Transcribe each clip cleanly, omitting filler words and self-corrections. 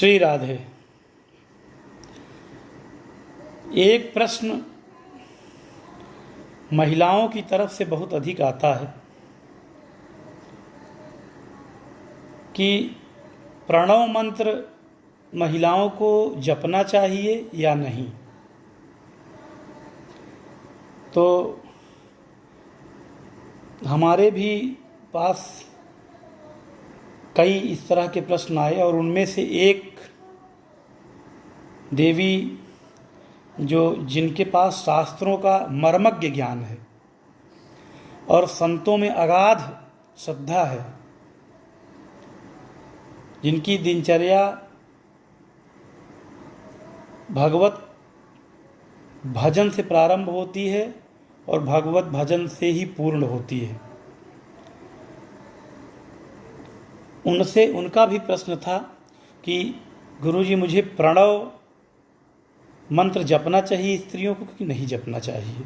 श्री राधे। एक प्रश्न महिलाओं की तरफ से बहुत अधिक आता है कि प्रणव मंत्र महिलाओं को जपना चाहिए या नहीं। तो हमारे भी पास कई इस तरह के प्रश्न आए और उनमें से एक देवी जिनके पास शास्त्रों का मर्मज्ञ ज्ञान है और संतों में अगाध श्रद्धा है, जिनकी दिनचर्या भगवत भजन से प्रारंभ होती है और भगवत भजन से ही पूर्ण होती है, उनसे उनका भी प्रश्न था कि गुरुजी मुझे प्रणव मंत्र जपना चाहिए स्त्रियों को कि नहीं जपना चाहिए।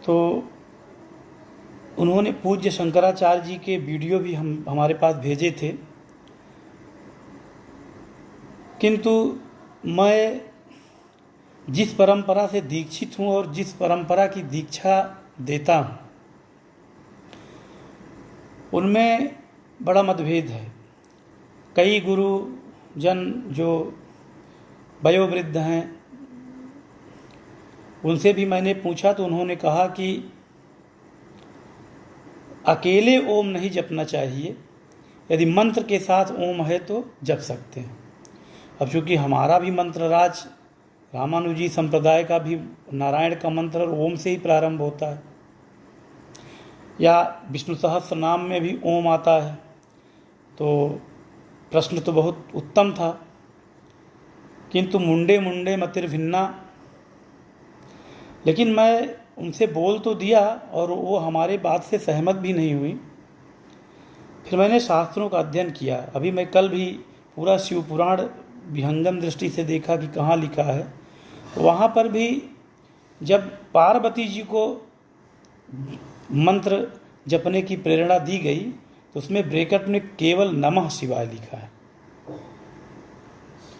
तो उन्होंने पूज्य शंकराचार्य जी के वीडियो भी हमारे पास भेजे थे, किंतु मैं जिस परंपरा से दीक्षित हूँ और जिस परंपरा की दीक्षा देता हूँ उनमें बड़ा मतभेद है। कई गुरुजन जो वयोवृद्ध हैं उनसे भी मैंने पूछा तो उन्होंने कहा कि अकेले ओम नहीं जपना चाहिए, यदि मंत्र के साथ ओम है तो जप सकते हैं। अब चूँकि हमारा भी मंत्र राज रामानुजी संप्रदाय का भी नारायण का मंत्र ओम से ही प्रारंभ होता है, या विष्णु सहस्त्र नाम में भी ओम आता है, तो प्रश्न तो बहुत उत्तम था। किंतु मुंडे मुंडे मतिर्भिन्ना, लेकिन मैं उनसे बोल तो दिया और वो हमारे बात से सहमत भी नहीं हुई। फिर मैंने शास्त्रों का अध्ययन किया। अभी मैं कल भी पूरा शिव पुराण विहंगम दृष्टि से देखा कि कहाँ लिखा है, तो वहाँ पर भी जब पार्वती जी को मंत्र जपने की प्रेरणा दी गई तो उसमें ब्रैकेट में केवल नमः शिवाय लिखा है।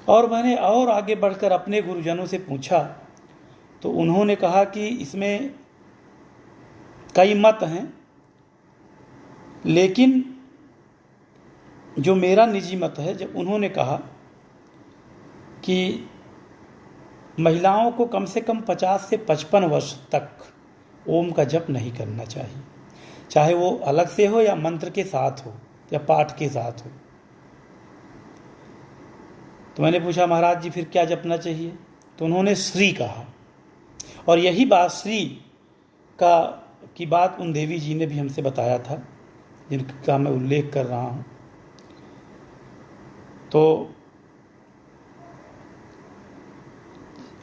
और मैंने और आगे बढ़कर अपने गुरुजनों से पूछा तो उन्होंने कहा कि इसमें कई मत हैं, लेकिन जो मेरा निजी मत है, जब उन्होंने कहा कि महिलाओं को कम से कम 50 से 55 वर्ष तक ओम का जप नहीं करना चाहिए, चाहे वो अलग से हो या मंत्र के साथ हो या पाठ के साथ हो। तो मैंने पूछा महाराज जी फिर क्या जपना चाहिए, तो उन्होंने श्री कहा। और यही बात श्री की बात उन देवी जी ने भी हमसे बताया था जिनका मैं उल्लेख कर रहा हूँ। तो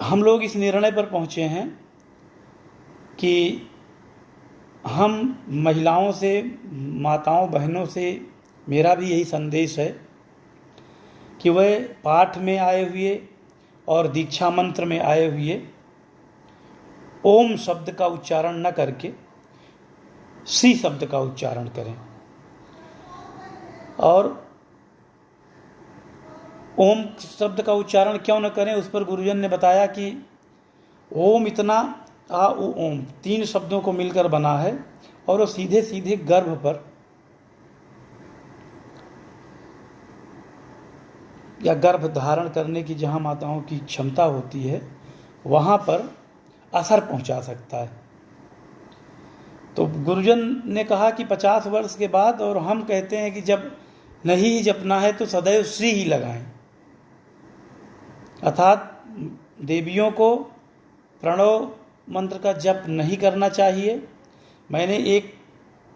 हम लोग इस निर्णय पर पहुँचे हैं कि हम महिलाओं से, माताओं बहनों से मेरा भी यही संदेश है कि वह पाठ में आए हुए और दीक्षा मंत्र में आए हुए ओम शब्द का उच्चारण न करके श्री शब्द का उच्चारण करें। और ओम शब्द का उच्चारण क्यों न करें, उस पर गुरुजन ने बताया कि ओम इतना आ उ ओम 3 शब्दों को मिलकर बना है और वो सीधे सीधे गर्भ पर या गर्भ धारण करने की जहाँ माताओं की क्षमता होती है वहाँ पर असर पहुँचा सकता है। तो गुरुजन ने कहा कि 50 वर्ष के बाद, और हम कहते हैं कि जब नहीं ही जपना है तो सदैव श्री ही लगाएं, अर्थात देवियों को प्रणव मंत्र का जप नहीं करना चाहिए। मैंने एक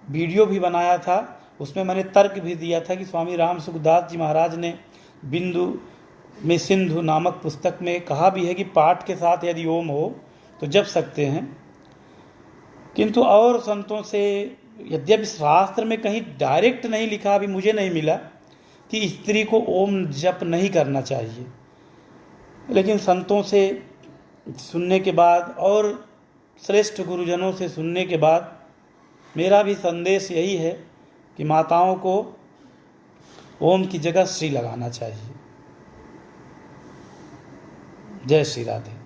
वीडियो भी बनाया था, उसमें मैंने तर्क भी दिया था कि स्वामी राम सुखदास जी महाराज ने बिंदु में सिंधु नामक पुस्तक में कहा भी है कि पाठ के साथ यदि ओम हो तो जप सकते हैं। किंतु और संतों से, यद्यपि शास्त्र में कहीं डायरेक्ट नहीं लिखा, अभी मुझे नहीं मिला कि स्त्री को ओम जप नहीं करना चाहिए, लेकिन संतों से सुनने के बाद और श्रेष्ठ गुरुजनों से सुनने के बाद मेरा भी संदेश यही है कि माताओं को ओम की जगह श्री लगाना चाहिए। जय श्री राधे।